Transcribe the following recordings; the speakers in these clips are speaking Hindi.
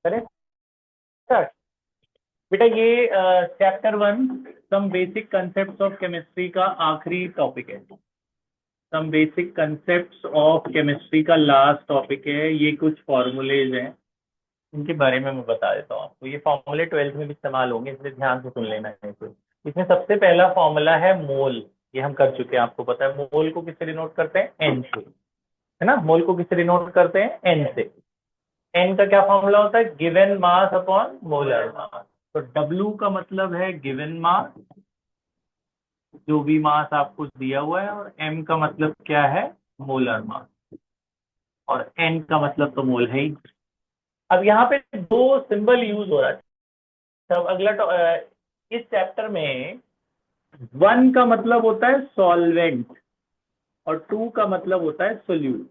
करें स्टार्ट। बेटा ये chapter 1 some basic concepts of chemistry का आखिरी टॉपिक है। Some basic concepts of chemistry का लास्ट टॉपिक है। ये कुछ फॉर्मूलेज हैं, इनके बारे में मैं बता देता हूँ आपको। ये फॉर्मूले 12th में भी इस्तेमाल होंगे, इसलिए ध्यान से सुन लेना है इसे। इसमें सबसे पहला फॉर्मूला है मोल। ये हम कर चुके हैं, आपको पता है। मोल को किससे डिनोट करते हैं? एन से, है ना। मोल को किससे डिनोट करते हैं? एन से। एन का क्या फॉर्मूला होता है? Given mass upon molar mass. तो डब्ल्यू का मतलब है गिवन मास, जो भी मास आपको दिया हुआ है, और एम का मतलब क्या है? Molar mass. और एन का मतलब तो मोल है ही। अब यहाँ पे दो सिंबल यूज हो रहा है। तब इस चैप्टर में वन का मतलब होता है सॉल्वेंट और टू का मतलब होता है सोल्यूट।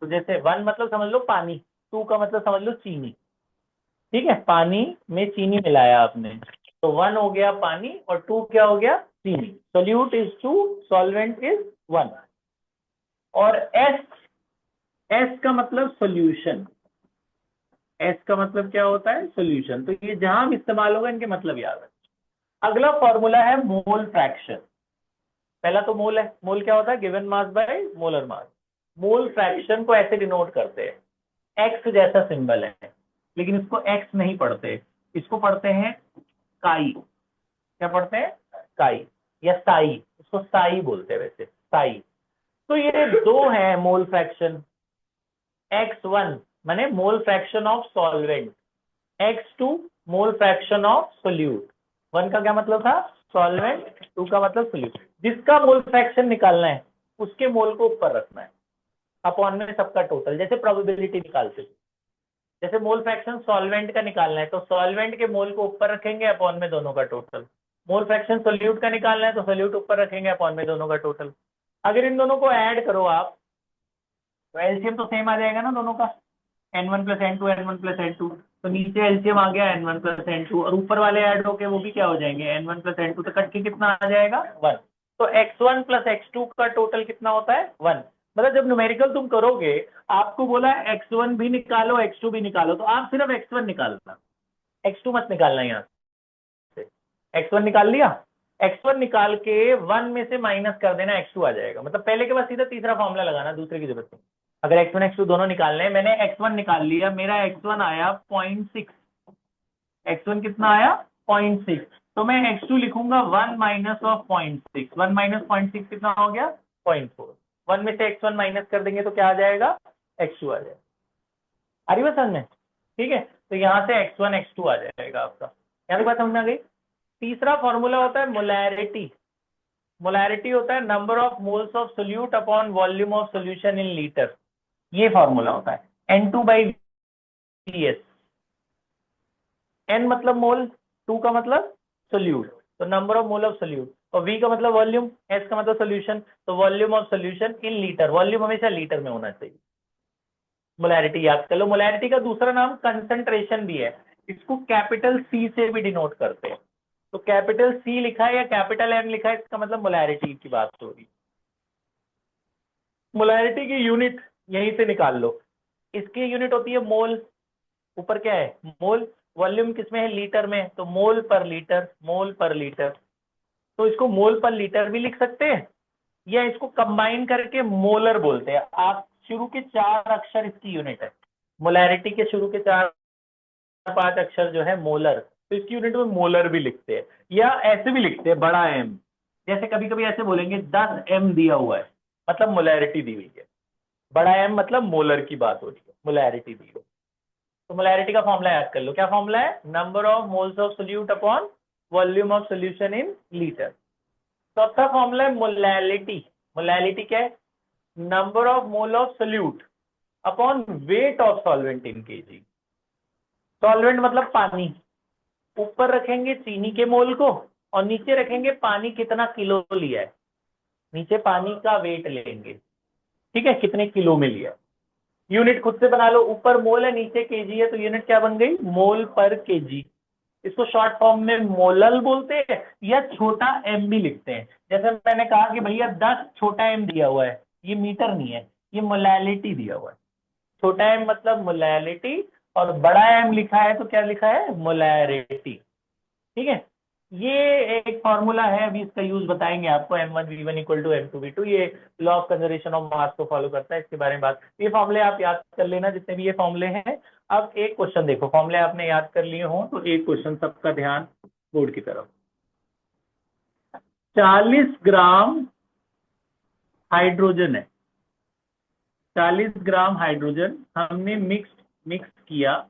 तो जैसे वन मतलब समझ लो पानी, टू का मतलब समझ लो चीनी। ठीक है, पानी में चीनी मिलाया आपने, तो वन हो गया पानी और टू क्या हो गया? चीनी। Solute is two, solvent is one. और एस, एस का मतलब सोल्यूशन। एस का मतलब क्या होता है? सोल्यूशन। तो ये जहां भी इस्तेमाल होगा इनके मतलब याद है। अगला फॉर्मूला है मोल फ्रैक्शन। पहला तो मोल है। मोल क्या होता है? Given mass by molar mass. Mole fraction को ऐसे डिनोट करते हैं, एक्स जैसा सिंबल है, लेकिन इसको एक्स नहीं पढ़ते, इसको पढ़ते हैं काई। क्या पढ़ते हैं? काई या साई। इसको साई बोलते हैं वैसे, साई। तो ये दो हैं मोल फ्रैक्शन। x1 माने mole fraction of solvent, x2 mole fraction of solute. One का क्या मतलब था? सॉल्वेंट, टू का मतलब सोल्यूट। जिसका मोल फ्रैक्शन निकालना है उसके मोल को ऊपर रखना है अपॉन में सबका टोटल, जैसे प्रोबेबिलिटी निकालते थे। जैसे मोल फ्रैक्शन सॉल्वेंट का निकालना है तो सॉल्वेंट के मोल को ऊपर रखेंगे अपॉन में दोनों का टोटल। मोल फ्रैक्शन सोल्यूट का निकालना है तो सोल्यूट ऊपर रखेंगे अपॉन में दोनों का टोटल। अगर इन दोनों को ऐड करो आप तो एलसीएम तो सेम आ जाएगा ना दोनों का, n1 plus N to, n1 plus n2। तो नीचे एलसीएम आ गया n1 प्लस n2, और ऊपर वाले ऐड होके वो भी क्या हो जाएंगे? n1 plus n2। तो कट के कितना आ जाएगा? 1। तो x1 प्लस x2 का टोटल कितना होता है? 1। मतलब जब न्यूमेरिकल तुम करोगे, आपको बोला x1 भी निकालो x2 भी निकालो, तो आप सिर्फ x1 निकालना, x2 मत निकालना। यहाँ से x1 निकाल लिया, x1 निकाल के 1 में से माइनस कर देना, x2 आ जाएगा। मतलब पहले के बाद सीधा तीसरा फॉर्मूला लगाना, दूसरे की जरूरत नहीं। अगर x1 x2 दोनों निकालने हैं, मैंने x1 निकाल लिया, मेरा x1 आया 0.6। x1 कितना आया? 0.6। तो मैं x2 लिखूंगा 1 माइनस ऑफ 0.6। 1 माइनस 0.6 कितना हो गया? 0.4। 1 में से x1 माइनस कर देंगे तो क्या आ जाएगा? x2 आ जाएगा। आ रही बात समझ में? ठीक है, तो यहाँ से x1 x2 आ जाएगा आपका। यहाँ तक बात समझ में आ गई? तीसरा फॉर्मूला होता है मोलैरिटी। मोलैरिटी होता है number of moles of solute upon volume of solution in litre. ये फॉर्मूला होता है N2/VS। N मतलब मोल, 2 का मतलब सोल्यूट, तो number of mole of solute, और V का मतलब वॉल्यूम, S का मतलब सोल्यूशन, तो volume of solution in litre. Volume हमेशा लीटर में होना चाहिए। मोलैरिटी याद कर लो। मोलैरिटी का दूसरा नाम कंसंट्रेशन भी है। इसको कैपिटल C से भी डिनोट करते हैं। तो कैपिटल C लिखा है या कैपिटल M लिखा है, इसका मतलब मोलैरिटी की बात हो रही। मोलैरिटी की यूनिट यहीं से निकाल लो। इसकी यूनिट होती है मोल। ऊपर क्या है? मोल। वॉल्यूम किसमें है? लीटर में, तो मोल पर लीटर, मोल पर लीटर। तो इसको मोल पर लीटर भी लिख सकते हैं, या इसको कंबाइन करके मोलर बोलते हैं। आप शुरू के 4 अक्षर इसकी यूनिट है। मोलैरिटी के शुरू के 4-5 अक्षर जो है मोलर, तो इसकी यूनिट में मोलर भी लिखते हैं, या ऐसे भी लिखते हैं बड़ा एम। जैसे कभी कभी ऐसे बोलेंगे 10 एम दिया हुआ है, मतलब मोलैरिटी दी हुई है। बड़ा एम मतलब मोलर की बात हो रही है, मोलैरिटी दी हुई। तो मोलैरिटी का फॉर्मूला याद कर लो। क्या फॉर्मूला है? Number of moles of solute upon volume of solution in litre. चौथा फॉर्मूला है मोलैलिटी। मोलैलिटी क्या है? Number of mole of solute upon weight of solvent in KG. Solvent मतलब पानी। ऊपर रखेंगे चीनी के मोल को और नीचे रखेंगे पानी कितना किलो लिया है। नीचे पानी का वेट लेंगे, ठीक है, कितने किलो में लिया है। यूनिट खुद से बना लो। ऊपर मोल है, नीचे केजी है, तो यूनिट क्या बन गई? मोल पर केजी। इसको शॉर्ट फॉर्म में मोलल बोलते हैं, या छोटा एम भी लिखते हैं। जैसे मैंने कहा कि भैया 10 छोटा एम दिया हुआ है, ये मीटर नहीं है, ये मोलैलिटी दिया हुआ है। छोटा एम मतलब मोलैलिटी, और बड़ा एम लिखा है तो क्या लिखा है, मोलैरिटी। ठीक है, ये एक फॉर्मूला है, अभी इसका यूज बताएंगे आपको, M1V1 इक्वल टू M2V2, ये law of conservation of mass को फॉलो करता है, इसके बारे में बात, ये फॉर्मूले आप याद कर लेना जितने भी ये फॉर्मूले हैं। अब एक क्वेश्चन देखो, फॉर्मूले आपने याद कर लिए हो तो एक क्वेश्चन सबका ध्यान बोर्ड की तरफ। 40 ग्राम हाइड्रोजन है, 40 ग्राम हाइड्रोजन हमने मिक्स किया,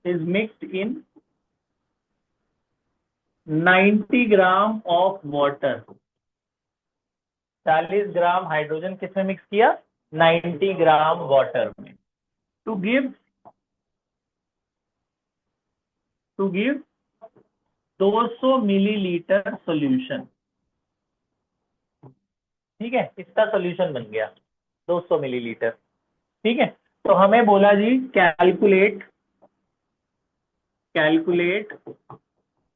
is mixed in 90 gram of water. 40 gram hydrogen किसमें मिक्स किया, 90 ग्राम वाटर में, टू गिव 200 मिलीलीटर सॉल्यूशन। ठीक है, इसका सॉल्यूशन बन गया 200 मिलीलीटर। ठीक है, तो हमें बोला जी कैलकुलेट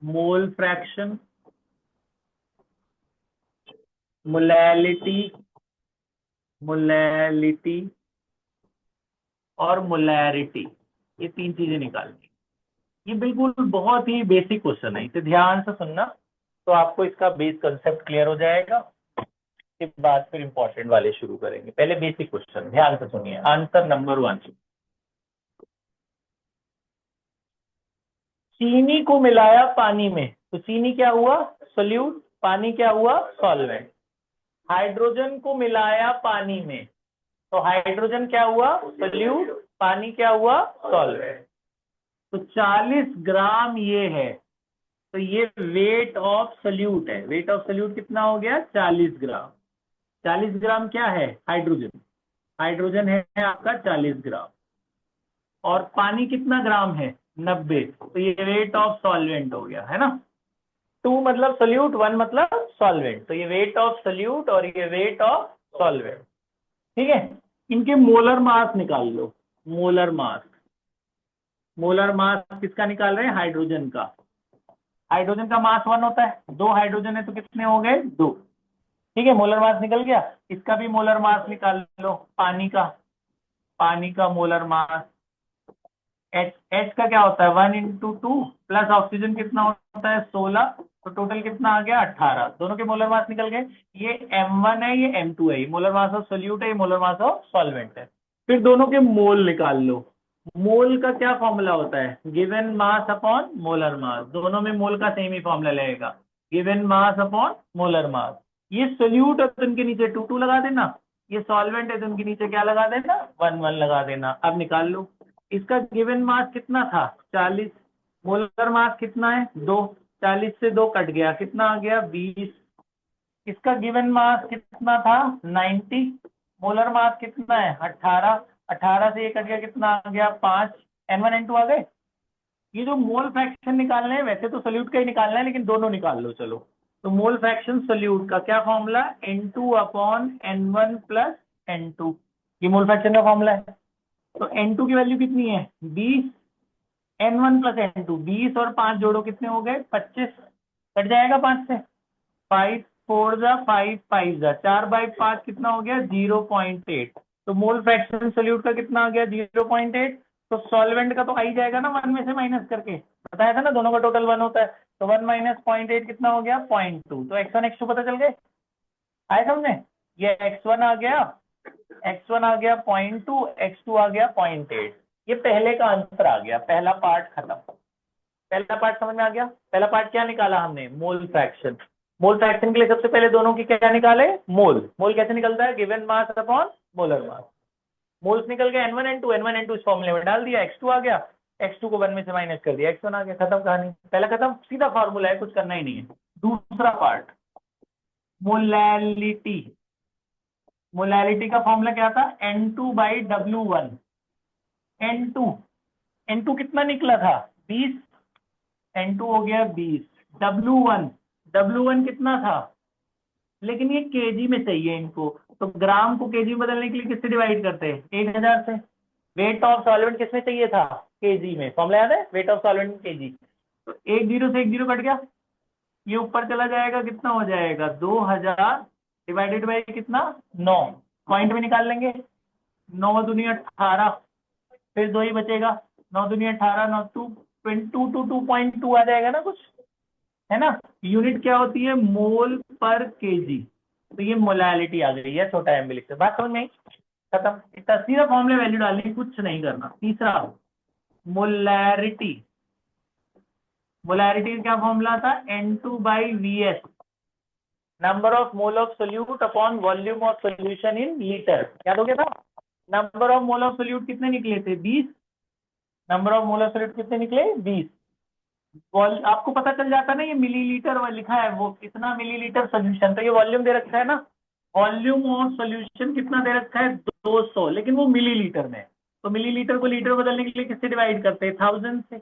मोल फ्रैक्शन, मोलैलिटी और मोलैरिटी, ये तीन चीजें निकालनी। ये बिल्कुल बहुत ही बेसिक क्वेश्चन है, इसे ध्यान से सुनना तो आपको इसका बेस कंसेप्ट क्लियर हो जाएगा। के बाद फिर इंपॉर्टेंट वाले शुरू करेंगे, पहले बेसिक क्वेश्चन ध्यान से सुनिए। आंसर नंबर 1, चीनी को मिलाया पानी में तो चीनी क्या हुआ, सोल्यूट, पानी क्या हुआ, सॉल्वेंट। हाइड्रोजन को मिलाया पानी में तो हाइड्रोजन क्या हुआ, सोल्यूट, पानी क्या हुआ, सॉल्वेंट। तो 40 ग्राम ये है, तो ये वेट ऑफ सोल्यूट है, वेट ऑफ सोल्यूट कितना हो गया, 40 ग्राम। 40 ग्राम क्या है, हाइड्रोजन है आपका 40 ग्राम, और पानी कितना ग्राम है, 90, तो ये वेट ऑफ सॉल्वेंट हो गया, है ना। 2 मतलब सोल्यूट, 1 मतलब सॉल्वेंट, तो ये वेट ऑफ सोल्यूट और ये वेट ऑफ सॉल्वेंट। ठीक है, इनके मोलर मास निकाल लो, मोलर मास किसका निकाल रहे हैं, हाइड्रोजन का। हाइड्रोजन का मास 1 होता है, 2 हाइड्रोजन है तो कितने हो गए, 2। ठीक है, मोलर मास निकल गया। इसका भी मोलर मास निकाल लो, पानी का मोलर मास, H का क्या होता है, 1 × 2 प्लस ऑक्सीजन कितना होता है, 16, तो टोटल कितना आ गया, 18। दोनों के मोलर मास निकल गए। ये M1 है, ये M2 है, ये मोलर मास ऑफ सोल्यूट है, ये मोलर मास ऑफ सॉल्वेंट है। फिर दोनों के मोल निकाल लो। मोल का क्या फॉर्मूला होता है, given mass upon molar mass, दोनों में मोल का सेम ही फॉर्मूला लगेगा, given mass upon molar mass. ये सोल्यूट है तो इनके नीचे 2 लगा देना, ये सॉल्वेंट है तो इनके नीचे क्या लगा देना, 1 लगा देना। अब निकाल लो, इसका गिवन मास कितना था, 40, मोलर मास कितना है, 2, 40 से 2 कट गया, कितना आ गया, 20। इसका गिवन मास कितना था, 90, मोलर मास कितना है, 18, 18 से ये कट गया, कितना आ गया, 5, N1 N2 आ गए। ये जो मोल फ्रैक्शन निकालने हैं, वैसे तो सोल्यूट का ही निकालना है, लेकिन दोनों निकाल लो चलो। तो मोल फ्रैक्शन सोल्यूट का क्या formula, N2 upon N1 plus N2, ये मोल फ्रैक्शन का फॉर्मूला है। तो N2 की वैल्यू कितनी है, 20, N1 प्लस N2, 20 और 5 जोड़ो कितने हो गए, 25, कट जाएगा 5 से, 5 4 जा 5 5 जा 4/5 कितना हो गया, 0.8। तो मोल फ्रैक्शन सोल्यूट का कितना आ गया, 0.8। तो सॉल्वेंट का तो आ ही जाएगा ना 1 में से माइनस करके, बताया था ना, दोनों का टोटल 1 होता है, तो 1 माइनस 0.8 कितना हो गया, 0.2। तो x1 x2 पता चल गए, आए समझे, ये x1 आ गया, 0.2, x2 आ गया 0.8। ये पहले का आंसर आ गया, पहला पार्ट खत्म। पहला पार्ट समझ में आ गया। पहला पार्ट क्या निकाला हमने, मोल फ्रैक्शन। मोल फ्रैक्शन के लिए सबसे पहले दोनों की क्या निकाले, मोल कैसे निकलता है, given mass upon molar mass. Moles निकल गए, N1 N2 इस फॉर्मूले में डाल दिया, x2 आ गया, x2 को 1 में से माइनस कर दिया, x1 आ गया, खत्म कहानी, पहला खत्म, सीधा फॉर्मूला है, कुछ करना ही नहीं है। दूसरा पार्ट, मोलैलिटी का फॉर्मूला क्या था, N2/W1। N2 कितना निकला था, 20, N2 हो गया 20। W1 कितना था, लेकिन ये केजी में चाहिए इनको, तो ग्राम को केजी में बदलने के लिए किससे डिवाइड करते हैं, 1000 से। वेट ऑफ सॉल्वेंट किसमें चाहिए था, केजी में, फॉर्मूला याद है, वेट ऑफ सॉल्वेंट केजी। तो 1 0 से 1 0 कट गया, ये ऊपर चला जाएगा, कितना हो जाएगा, 2000 डिवाइडेड बाई कितना, 9, पॉइंट में निकाल लेंगे, 9 दूनी 18, फिर 2 ही बचेगा, 9 दूनी 18, 9 2.2 आ जाएगा ना कुछ, है ना। यूनिट क्या होती है, मोल पर केजी। तो ये मोलैलिटी आ गई है, छोटा एम भी लिखते हैं। बात समझ में आई? खत्म। इतना सीधा फॉर्मूले वैल्यू डालनी, कुछ नहीं करना। तीसरा मोलैरिटी। मोलैरिटी का क्या फॉर्मूला था, N2/VS, number of mole of solute upon volume of solution in litre. याद हो गया था। Number of mole of solute कितने निकले थे, 20। Number of mole of solute कितने निकले, 20। आपको पता चल जाता ना, ये मिलीलीटर लिखा है, वो कितना मिलीलीटर सोल्यूशन, तो ये वॉल्यूम दे रखा है ना। वॉल्यूम ऑफ सोल्यूशन कितना दे रखा है, 200, लेकिन वो मिलीलीटर में है। तो मिलीलीटर को लीटर बदलने के लिए किससे डिवाइड करते हैं, 1000 से।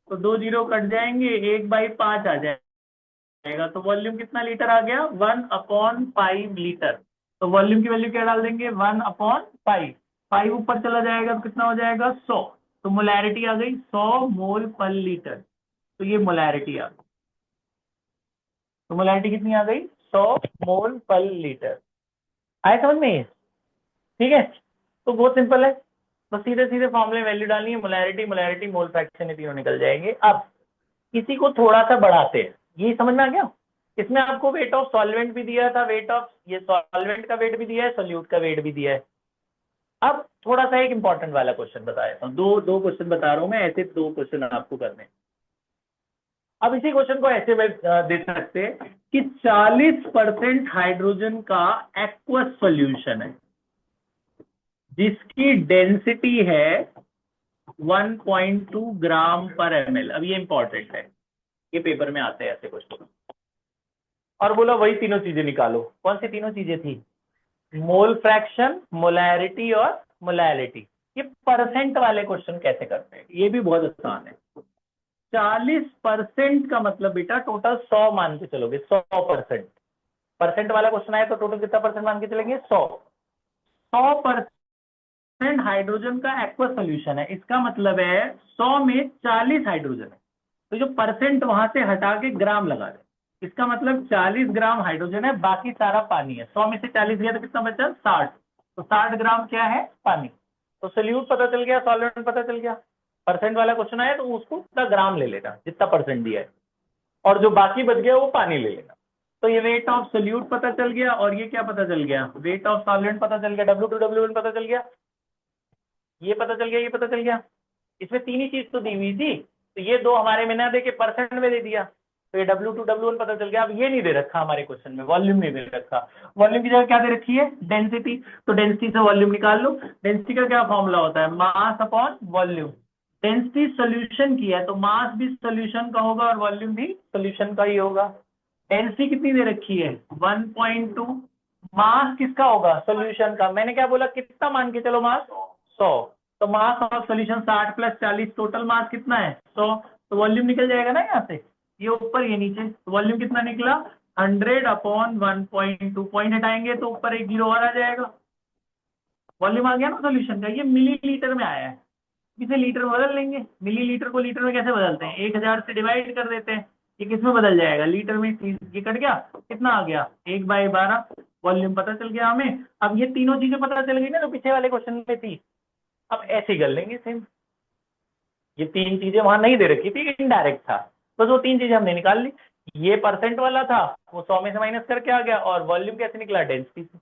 तो 2 जीरो कट जाएंगे, 1/5 आ जाएगा। तो वॉल्यूम कितना लीटर आ गया, 1/5 लीटर। तो वॉल्यूम की वैल्यू क्या डाल देंगे, 1/5। 5 ऊपर चला जाएगा तो कितना हो जाएगा, 100। तो मोलैरिटी आ गई 100 मोल पर लीटर। तो ये मोलैरिटी आ गई। तो मोलैरिटी कितनी आ गई, 100 मोल पर लीटर। आए समझ में ये? ठीक है, तो बहुत सिंपल है। तो सीधे सीधे फॉर्मूले वैल्यू डालनी है, मोलैरिटी मोलैरिटी मोल फ्रैक्शन, ये तीनों निकल जाएंगे। अब इसी को थोड़ा सा बढ़ाते हैं, ये समझ में आ गया। इसमें आपको वेट ऑफ सॉल्वेंट भी दिया था, वेट ऑफ ये सॉल्वेंट का वेट भी दिया है, सोल्यूट का वेट भी दिया है। अब थोड़ा सा एक इंपॉर्टेंट वाला क्वेश्चन बता देता हूँ, दो दो क्वेश्चन बता रहा हूं मैं, ऐसे 2 क्वेश्चन आपको करने। अब इसी क्वेश्चन को ऐसे में दे सकते हैं कि 40% हाइड्रोजन का एक्वस सॉल्यूशन है जिसकी डेंसिटी है 1.2 ग्राम पर ml। अब ये इंपॉर्टेंट है, ये पेपर में आते हैं ऐसे क्वेश्चन। और बोला वही तीनों चीजें निकालो। कौन सी तीनों चीजें थी, मोल फ्रैक्शन, मोलैरिटी और मोलैलिटी। ये परसेंट वाले क्वेश्चन कैसे करते हैं, ये भी बहुत आसान है। 40% का मतलब बेटा टोटल 100 मान के चलोगे, 100%। परसेंट वाला क्वेश्चन आया तो टोटल कितना परसेंट मान के चलेंगे, 100% हाइड्रोजन का एक्वा सोल्यूशन है। इसका मतलब है 100 में 40 हाइड्रोजन है। तो जो परसेंट वहां से हटा के ग्राम लगा दे, इसका मतलब 40 ग्राम हाइड्रोजन है, बाकी सारा पानी है। 100 में से 40 गया तो कितना बचा, 60। तो 60 ग्राम क्या है, पानी। तो सोल्यूट पता चल गया, सॉल्वेंट पता चल गया। परसेंट वाला क्वेश्चन आया तो उसको उतना ग्राम ले लेना जितना परसेंट दिया है, और जो बाकी बच गया वो पानी ले लेना। तो ये वेट ऑफ सोल्यूट पता चल गया, और ये क्या पता चल गया, वेट ऑफ सॉल्वेंट पता चल गया, W2W1 पता चल गया, ये पता चल गया, ये पता चल गया। इसमें तीन ही चीज तो दी हुई थी, तो ये दो हमारे में ना दे के परसेंट में दे दिया, तो ये W2W1 पता चल गया। अब ये नहीं दे रखा हमारे क्वेश्चन में, वॉल्यूम नहीं दे रखा। वॉल्यूम की जगह क्या दे रखी है, डेंसिटी। तो डेंसिटी से वॉल्यूम निकाल लो। डेंसिटी का क्या फॉर्मूला होता है, mass upon volume. Density solution की है तो मास भी सोल्यूशन का होगा और वॉल्यूम भी सोल्यूशन का ही होगा। डेंसिटी कितनी दे रखी है, 1.2। मास किसका होगा, सोल्यूशन का। मैंने क्या बोला, कितना मान के चलो, मास 100। तो mass of solution 60 + 40, total mass कितना है, 100। तो वॉल्यूम निकल जाएगा ना यहाँ से, ये ऊपर ये नीचे। तो वॉल्यूम कितना निकला, 100/1.2। पॉइंट हटाएंगे तो ऊपर एक जीरो और आ जाएगा। वॉल्यूम आ गया ना सोल्यूशन का। ये मिलीलीटर में आया है, इसे लीटर में बदल लेंगे। मिलीलीटर को लीटर में कैसे बदलते हैं, 1000 से डिवाइड कर देते हैं। ये किस में बदल जाएगा, लीटर में। ये कट गया, कितना आ गया, 1/12। वॉल्यूम पता चल गया हमें। अब ये तीनों चीजें पता चल गई ना जो पीछे वाले क्वेश्चन में थी। अब ऐसे ही कर लेंगे सेम। ये तीन चीजें वहां नहीं दे रखी थी, इनडायरेक्ट था, बस वो तीन चीजें हमने निकाल ली। ये परसेंट वाला था, वो 100 में से माइनस करके आ गया, और वॉल्यूम कैसे निकला, डेंसिटी से।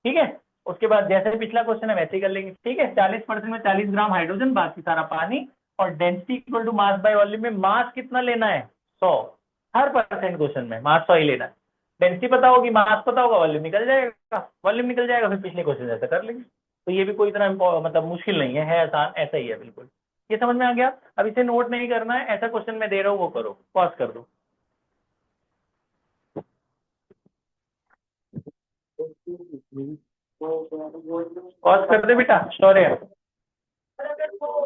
ठीक है, उसके बाद जैसे पिछला क्वेश्चन है वैसे ही कर लेंगे। ठीक है, 40% में 40 ग्राम हाइड्रोजन, बाकी सारा पानी, और density equal to mass by volume में मास कितना लेना है, 100। हर परसेंट क्वेश्चन में मास 100 ही लेना है। डेंसिटी पता होगी, मास पता होगा, वॉल्यूम निकल जाएगा। वॉल्यूम निकल जाएगा, फिर पिछले क्वेश्चन जैसा कर लेंगे। तो ये भी कोई इतना मतलब मुश्किल नहीं है आसान, ऐसा ही है बिल्कुल। ये समझ में आ गया। अब इसे नोट नहीं करना है, ऐसा क्वेश्चन मैं दे रहा हूँ वो करो, पॉज कर दो। पॉज कर दे बेटा, शौर्य।